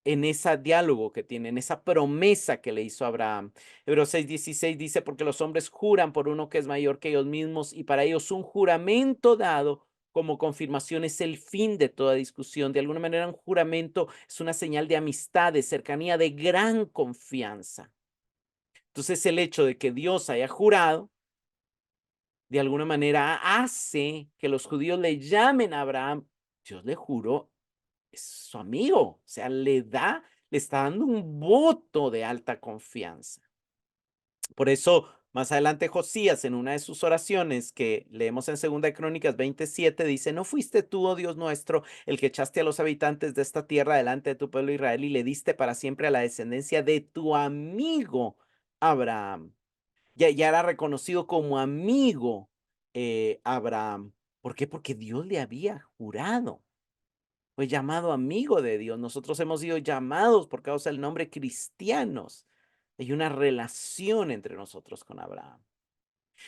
en ese diálogo que tiene, en esa promesa que le hizo a Abraham. Hebreos 6:16 dice, porque los hombres juran por uno que es mayor que ellos mismos y para ellos un juramento dado como confirmación es el fin de toda discusión. De alguna manera un juramento es una señal de amistad, de cercanía, de gran confianza. Entonces el hecho de que Dios haya jurado, de alguna manera hace que los judíos le llamen a Abraham, Dios le juró, es su amigo, o sea, le está dando un voto de alta confianza. Por eso, más adelante Josías, en una de sus oraciones que leemos en Segunda de Crónicas 27, dice, ¿no fuiste tú, oh Dios nuestro, el que echaste a los habitantes de esta tierra delante de tu pueblo Israel y le diste para siempre a la descendencia de tu amigo Abraham? Ya era reconocido como amigo Abraham. ¿Por qué? Porque Dios le había jurado. Fue llamado amigo de Dios. Nosotros hemos sido llamados por causa del nombre cristianos. Hay una relación entre nosotros con Abraham.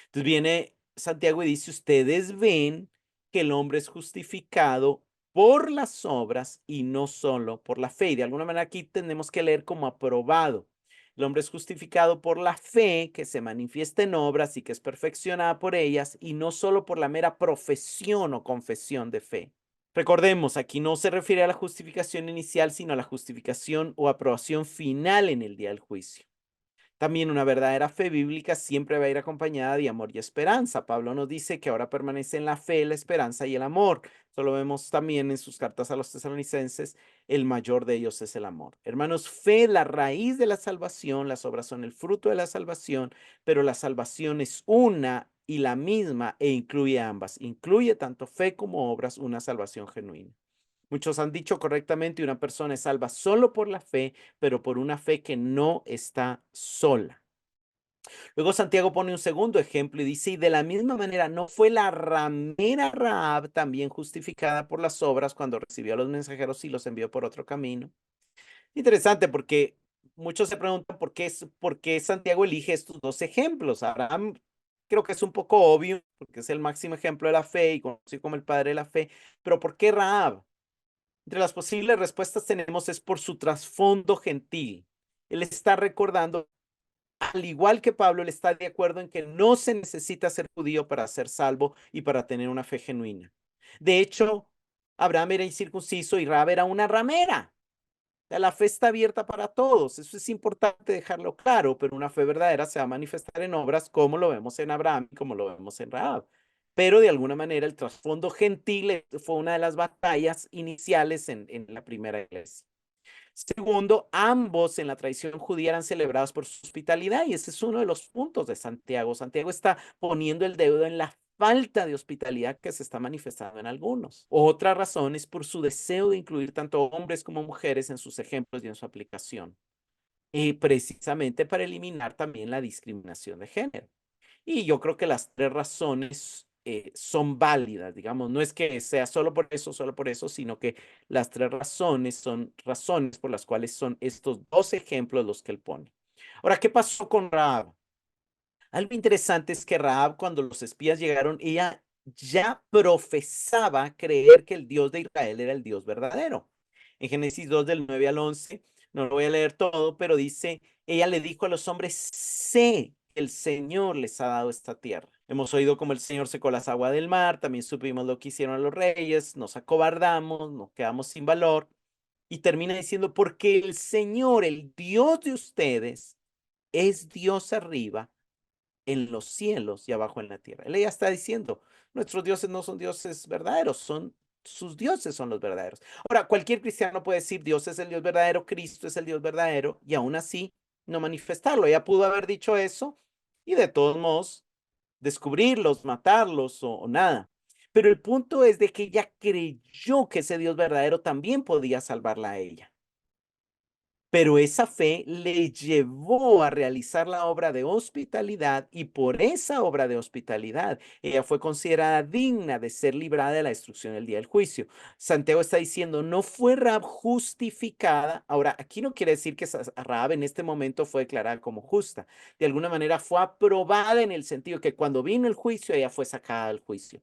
Entonces viene Santiago y dice, ustedes ven que el hombre es justificado por las obras y no solo por la fe. Y de alguna manera aquí tenemos que leer como aprobado. El hombre es justificado por la fe que se manifiesta en obras y que es perfeccionada por ellas y no solo por la mera profesión o confesión de fe. Recordemos, aquí no se refiere a la justificación inicial, sino a la justificación o aprobación final en el día del juicio. También una verdadera fe bíblica siempre va a ir acompañada de amor y esperanza. Pablo nos dice que ahora permanece en la fe, la esperanza y el amor. Eso lo vemos también en sus cartas a los tesalonicenses. El mayor de ellos es el amor. Hermanos, fe, la raíz de la salvación, las obras son el fruto de la salvación, pero la salvación es una y la misma e incluye ambas. Incluye tanto fe como obras, una salvación genuina. Muchos han dicho correctamente, una persona es salva solo por la fe, pero por una fe que no está sola. Luego Santiago pone un segundo ejemplo y dice, y de la misma manera, ¿no fue la ramera Rahab también justificada por las obras cuando recibió a los mensajeros y los envió por otro camino? Interesante porque muchos se preguntan por qué Santiago elige estos dos ejemplos. Abraham creo que es un poco obvio porque es el máximo ejemplo de la fe y conocido como el padre de la fe, pero ¿por qué Rahab? Entre las posibles respuestas tenemos es por su trasfondo gentil. Él está recordando, al igual que Pablo, él está de acuerdo en que no se necesita ser judío para ser salvo y para tener una fe genuina. De hecho, Abraham era incircunciso y Rahab era una ramera. La fe está abierta para todos. Eso es importante dejarlo claro, pero una fe verdadera se va a manifestar en obras como lo vemos en Abraham y como lo vemos en Rahab. Pero de alguna manera el trasfondo gentil fue una de las batallas iniciales en la primera iglesia. Segundo, ambos en la tradición judía eran celebrados por su hospitalidad y ese es uno de los puntos de Santiago. Santiago está poniendo el dedo en la falta de hospitalidad que se está manifestando en algunos. Otra razón es por su deseo de incluir tanto hombres como mujeres en sus ejemplos y en su aplicación, precisamente para eliminar también la discriminación de género. Y yo creo que las tres razones son válidas, digamos, no es que sea solo por eso, sino que las tres razones son razones por las cuales son estos dos ejemplos los que él pone. Ahora, ¿qué pasó con Rahab? Algo interesante es que Rahab, cuando los espías llegaron, ella ya profesaba creer que el Dios de Israel era el Dios verdadero. En Génesis 2 del 9 al 11, no lo voy a leer todo, pero dice, ella le dijo a los hombres, sé que el Señor les ha dado esta tierra. Hemos oído cómo el Señor secó las aguas del mar, también supimos lo que hicieron a los reyes, nos acobardamos, nos quedamos sin valor. Y termina diciendo, porque el Señor, el Dios de ustedes, es Dios arriba en los cielos y abajo en la tierra. Él ya está diciendo, nuestros dioses no son dioses verdaderos, son sus dioses son los verdaderos. Ahora, cualquier cristiano puede decir, Dios es el Dios verdadero, Cristo es el Dios verdadero, y aún así no manifestarlo. Ella pudo haber dicho eso y de todos modos descubrirlos, matarlos o nada. Pero el punto es de que ella creyó que ese Dios verdadero también podía salvarla a ella. Pero esa fe le llevó a realizar la obra de hospitalidad y por esa obra de hospitalidad ella fue considerada digna de ser librada de la destrucción el día del juicio. Santiago está diciendo, no fue Rahab justificada. Ahora, aquí no quiere decir que Rahab en este momento fue declarada como justa. De alguna manera fue aprobada en el sentido que cuando vino el juicio, ella fue sacada del juicio.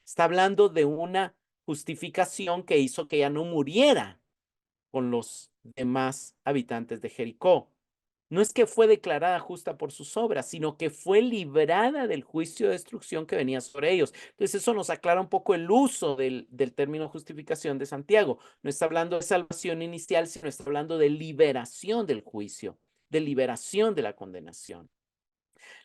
Está hablando de una justificación que hizo que ella no muriera con los demás habitantes de Jericó. No es que fue declarada justa por sus obras, sino que fue librada del juicio de destrucción que venía sobre ellos. Entonces eso nos aclara un poco el uso del término justificación de Santiago. No está hablando de salvación inicial, sino está hablando de liberación del juicio, de liberación de la condenación.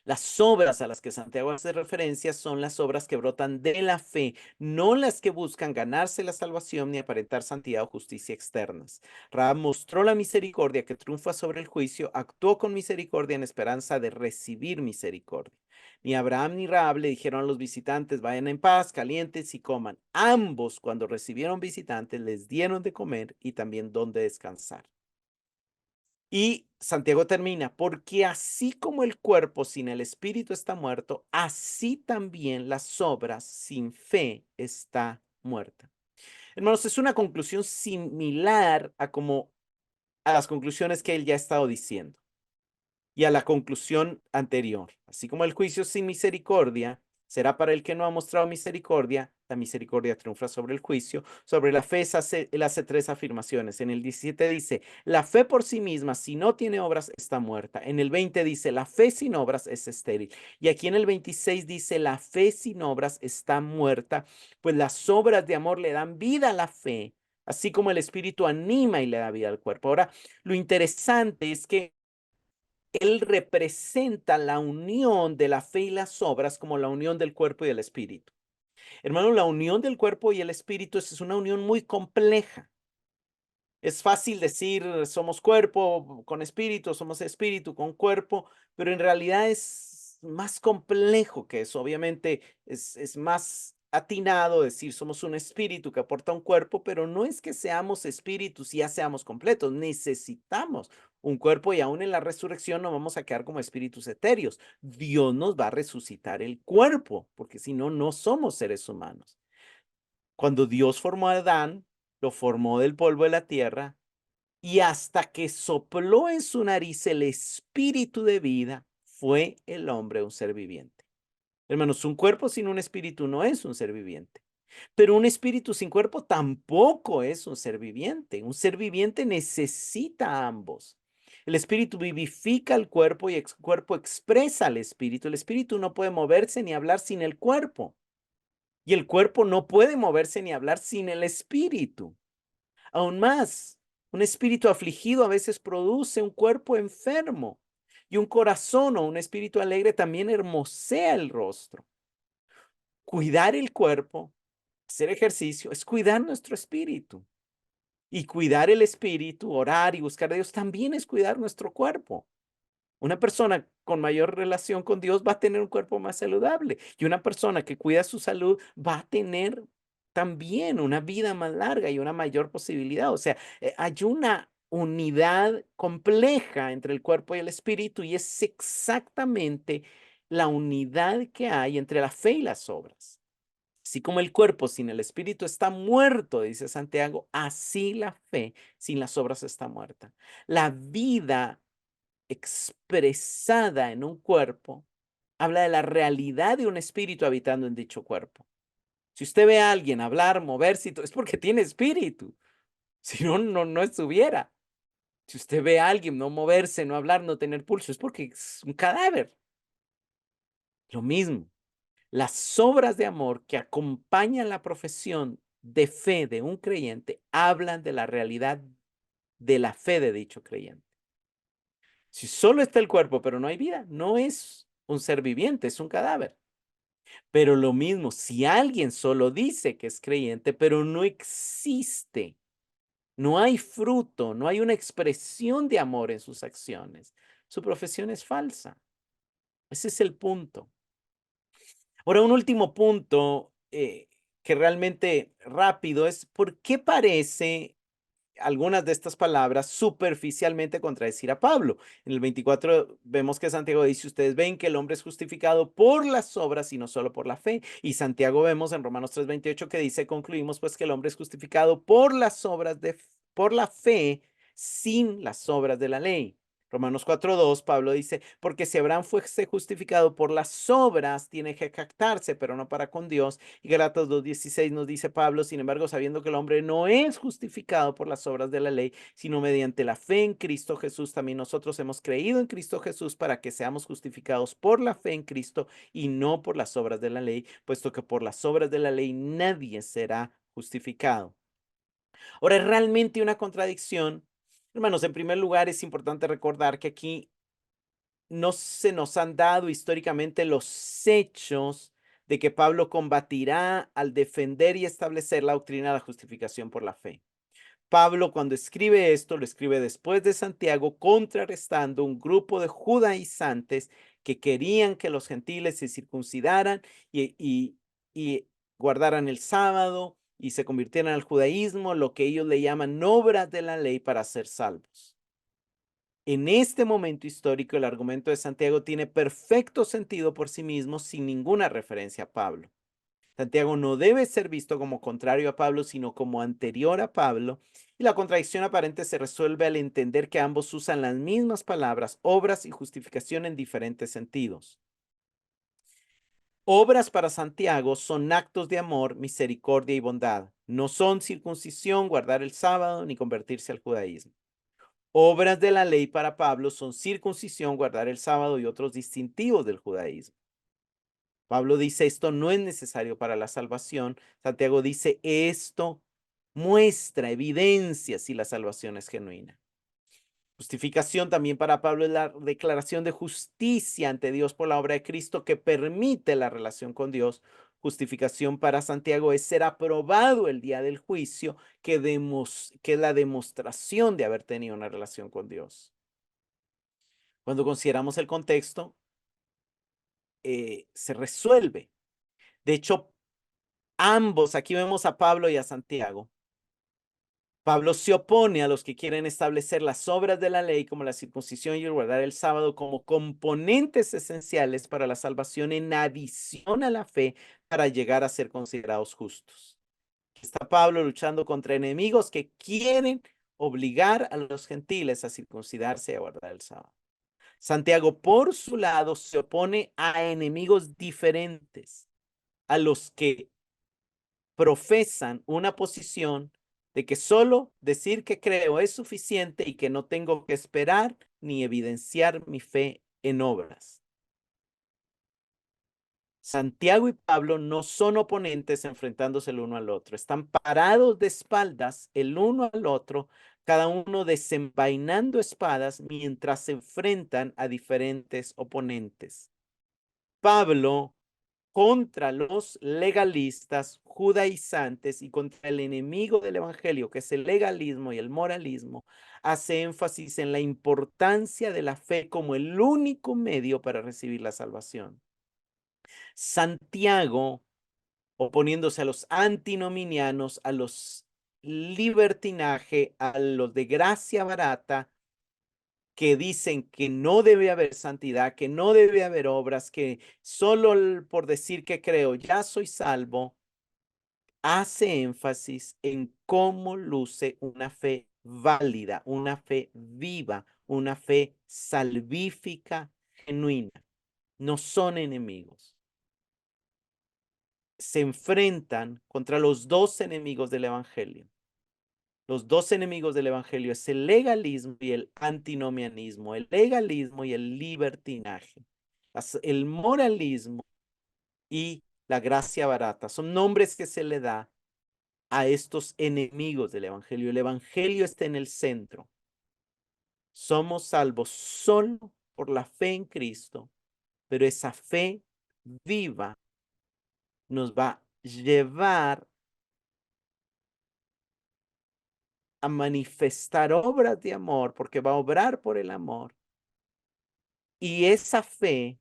Las obras a las que Santiago hace referencia son las obras que brotan de la fe, no las que buscan ganarse la salvación ni aparentar santidad o justicia externas. Rahab mostró la misericordia que triunfa sobre el juicio, actuó con misericordia en esperanza de recibir misericordia. Ni Abraham ni Rahab le dijeron a los visitantes, vayan en paz, calientes y coman. Ambos, cuando recibieron visitantes, les dieron de comer y también donde descansar. Y Santiago termina, porque así como el cuerpo sin el espíritu está muerto, así también las obras sin fe está muerta. Hermanos, es una conclusión similar a las conclusiones que él ya ha estado diciendo y a la conclusión anterior. Así como el juicio sin misericordia será para el que no ha mostrado misericordia, la misericordia triunfa sobre el juicio. Sobre la fe él hace tres afirmaciones. En el 17 dice, la fe por sí misma, si no tiene obras, está muerta. En el 20 dice, la fe sin obras es estéril. Y aquí en el 26 dice, la fe sin obras está muerta, pues las obras de amor le dan vida a la fe, así como el Espíritu anima y le da vida al cuerpo. Ahora, lo interesante es que él representa la unión de la fe y las obras como la unión del cuerpo y del espíritu. Hermano, la unión del cuerpo y el espíritu es una unión muy compleja. Es fácil decir somos cuerpo con espíritu, somos espíritu con cuerpo, pero en realidad es más complejo que eso. Obviamente es más atinado decir somos un espíritu que aporta un cuerpo, pero no es que seamos espíritus y ya seamos completos. Necesitamos un cuerpo y aún en la resurrección no vamos a quedar como espíritus etéreos. Dios nos va a resucitar el cuerpo, porque si no, no somos seres humanos. Cuando Dios formó a Adán, lo formó del polvo de la tierra y hasta que sopló en su nariz el espíritu de vida, fue el hombre un ser viviente. Hermanos, un cuerpo sin un espíritu no es un ser viviente, pero un espíritu sin cuerpo tampoco es un ser viviente. Un ser viviente necesita a ambos. El espíritu vivifica el cuerpo y el cuerpo expresa al espíritu. El espíritu no puede moverse ni hablar sin el cuerpo. Y el cuerpo no puede moverse ni hablar sin el espíritu. Aún más, un espíritu afligido a veces produce un cuerpo enfermo y un corazón o un espíritu alegre también hermosea el rostro. Cuidar el cuerpo, hacer ejercicio, es cuidar nuestro espíritu. Y cuidar el espíritu, orar y buscar a Dios también es cuidar nuestro cuerpo. Una persona con mayor relación con Dios va a tener un cuerpo más saludable y una persona que cuida su salud va a tener también una vida más larga y una mayor posibilidad. O sea, hay una unidad compleja entre el cuerpo y el espíritu y es exactamente la unidad que hay entre la fe y las obras. Así como el cuerpo sin el espíritu está muerto, dice Santiago, así la fe sin las obras está muerta. La vida expresada en un cuerpo, habla de la realidad de un espíritu habitando en dicho cuerpo. Si usted ve a alguien hablar, moverse, es porque tiene espíritu. Si no, no estuviera. Si usted ve a alguien no moverse, no hablar, no tener pulso, es porque es un cadáver. Lo mismo, las obras de amor que acompañan la profesión de fe de un creyente hablan de la realidad de la fe de dicho creyente. Si solo está el cuerpo, pero no hay vida, no es un ser viviente, es un cadáver. Pero lo mismo, si alguien solo dice que es creyente, pero no existe, no hay fruto, no hay una expresión de amor en sus acciones, su profesión es falsa. Ese es el punto. Ahora, un último punto que realmente rápido es, ¿por qué parece algunas de estas palabras superficialmente contradecir a Pablo. En el 24 vemos que Santiago dice, ustedes ven que el hombre es justificado por las obras y no solo por la fe. Y Santiago vemos en Romanos 3:28 que dice, concluimos pues que el hombre es justificado por las obras por la fe sin las obras de la ley. Romanos 4:2, Pablo dice, porque si Abraham fuese justificado por las obras, tiene que jactarse, pero no para con Dios. Y Gálatas 2:16 nos dice Pablo, sin embargo, sabiendo que el hombre no es justificado por las obras de la ley, sino mediante la fe en Cristo Jesús, también nosotros hemos creído en Cristo Jesús para que seamos justificados por la fe en Cristo y no por las obras de la ley, puesto que por las obras de la ley nadie será justificado. Ahora, es realmente una contradicción. Hermanos, en primer lugar, es importante recordar que aquí no se nos han dado históricamente los hechos de que Pablo combatirá al defender y establecer la doctrina de la justificación por la fe. Pablo, cuando escribe esto, lo escribe después de Santiago, contrarrestando un grupo de judaizantes que querían que los gentiles se circuncidaran y guardaran el sábado y se convirtieran al judaísmo, lo que ellos le llaman obras de la ley para ser salvos. En este momento histórico, el argumento de Santiago tiene perfecto sentido por sí mismo sin ninguna referencia a Pablo. Santiago no debe ser visto como contrario a Pablo, sino como anterior a Pablo, y la contradicción aparente se resuelve al entender que ambos usan las mismas palabras, obras y justificación en diferentes sentidos. Obras para Santiago son actos de amor, misericordia y bondad. No son circuncisión, guardar el sábado, ni convertirse al judaísmo. Obras de la ley para Pablo son circuncisión, guardar el sábado y otros distintivos del judaísmo. Pablo dice esto no es necesario para la salvación. Santiago dice esto muestra, evidencia si la salvación es genuina. Justificación también para Pablo es la declaración de justicia ante Dios por la obra de Cristo que permite la relación con Dios. Justificación para Santiago es ser aprobado el día del juicio, que es la demostración de haber tenido una relación con Dios. Cuando consideramos el contexto, se resuelve. De hecho, ambos, aquí vemos a Pablo y a Santiago. Pablo se opone a los que quieren establecer las obras de la ley como la circuncisión y el guardar el sábado como componentes esenciales para la salvación en adición a la fe para llegar a ser considerados justos. Está Pablo luchando contra enemigos que quieren obligar a los gentiles a circuncidarse y a guardar el sábado. Santiago, por su lado, se opone a enemigos diferentes, a los que profesan una posición de que solo decir que creo es suficiente y que no tengo que esperar ni evidenciar mi fe en obras. Santiago y Pablo no son oponentes enfrentándose el uno al otro, están parados de espaldas el uno al otro, cada uno desenvainando espadas mientras se enfrentan a diferentes oponentes. Pablo contra los legalistas judaizantes y contra el enemigo del evangelio, que es el legalismo y el moralismo, hace énfasis en la importancia de la fe como el único medio para recibir la salvación. Santiago, oponiéndose a los antinominianos, a los libertinaje, a los de gracia barata, que dicen que no debe haber santidad, que no debe haber obras, que solo por decir que creo ya soy salvo, hace énfasis en cómo luce una fe válida, una fe viva, una fe salvífica, genuina. No son enemigos. Se enfrentan contra los dos enemigos del evangelio. Los dos enemigos del evangelio es el legalismo y el antinomianismo, el legalismo y el libertinaje, el moralismo y la gracia barata. Son nombres que se le da a estos enemigos del evangelio. El evangelio está en el centro. Somos salvos solo por la fe en Cristo, pero esa fe viva nos va a llevar a manifestar obras de amor, porque va a obrar por el amor. Y esa fe,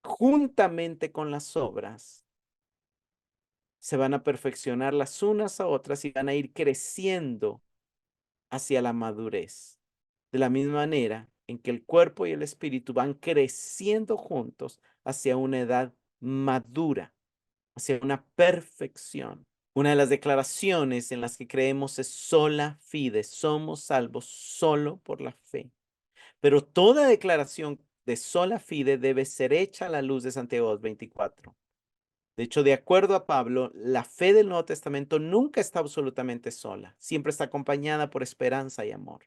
juntamente con las obras, se van a perfeccionar las unas a otras y van a ir creciendo hacia la madurez. De la misma manera en que el cuerpo y el espíritu van creciendo juntos hacia una edad madura, hacia una perfección. Una de las declaraciones en las que creemos es sola fide, somos salvos solo por la fe. Pero toda declaración de sola fide debe ser hecha a la luz de Santiago 2:24. De hecho, de acuerdo a Pablo, la fe del Nuevo Testamento nunca está absolutamente sola, siempre está acompañada por esperanza y amor.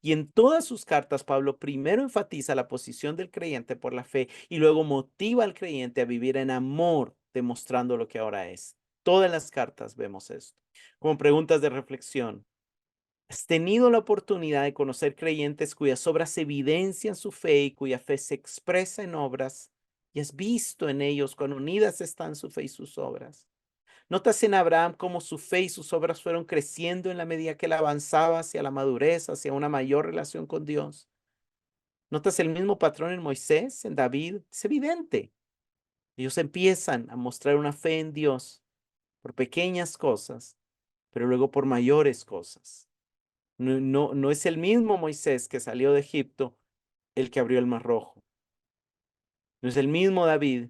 Y en todas sus cartas, Pablo primero enfatiza la posición del creyente por la fe y luego motiva al creyente a vivir en amor, demostrando lo que ahora es. Todas las cartas vemos esto. Como preguntas de reflexión, ¿has tenido la oportunidad de conocer creyentes cuyas obras evidencian su fe y cuya fe se expresa en obras? ¿Y has visto en ellos cuán unidas están su fe y sus obras? ¿Notas en Abraham cómo su fe y sus obras fueron creciendo en la medida que él avanzaba hacia la madurez, hacia una mayor relación con Dios? ¿Notas el mismo patrón en Moisés, en David? Es evidente. Ellos empiezan a mostrar una fe en Dios por pequeñas cosas, pero luego por mayores cosas. No es el mismo Moisés que salió de Egipto el que abrió el Mar Rojo. No es el mismo David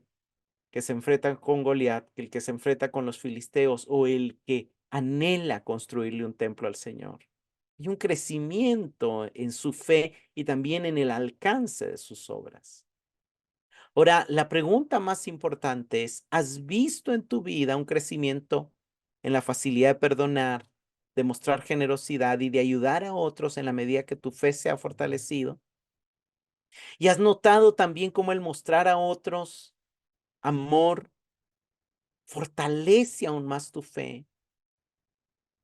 que se enfrenta con Goliat, el que se enfrenta con los filisteos o el que anhela construirle un templo al Señor. Hay un crecimiento en su fe y también en el alcance de sus obras. Ahora, la pregunta más importante es, ¿has visto en tu vida un crecimiento en la facilidad de perdonar, de mostrar generosidad y de ayudar a otros en la medida que tu fe se ha fortalecido? ¿Y has notado también cómo el mostrar a otros amor fortalece aún más tu fe?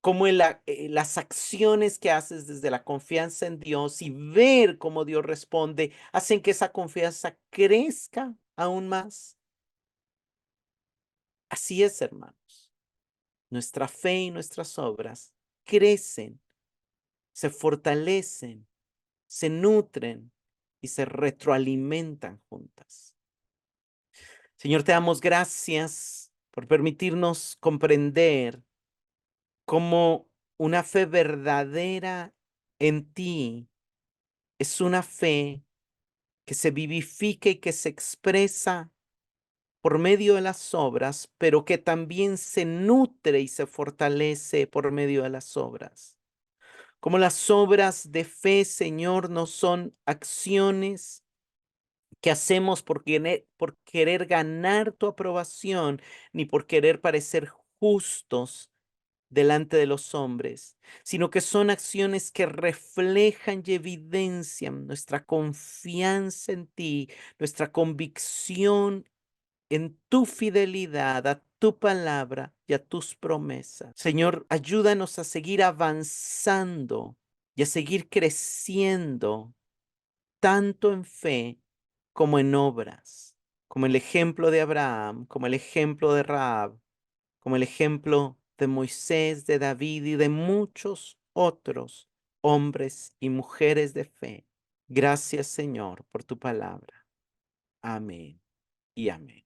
Cómo las acciones que haces desde la confianza en Dios y ver cómo Dios responde hacen que esa confianza crezca aún más. Así es, hermanos. Nuestra fe y nuestras obras crecen, se fortalecen, se nutren y se retroalimentan juntas. Señor, te damos gracias por permitirnos comprender cómo una fe verdadera en ti es una fe que se vivifica y que se expresa por medio de las obras, pero que también se nutre y se fortalece por medio de las obras. Como las obras de fe, Señor, no son acciones que hacemos por querer ganar tu aprobación, ni por querer parecer justos delante de los hombres, sino que son acciones que reflejan y evidencian nuestra confianza en ti, nuestra convicción en tu fidelidad a tu palabra y a tus promesas. Señor, ayúdanos a seguir avanzando y a seguir creciendo tanto en fe como en obras, como el ejemplo de Abraham, como el ejemplo de Rahab, como el ejemplo de Moisés, de David y de muchos otros hombres y mujeres de fe. Gracias, Señor, por tu palabra. Amén y amén.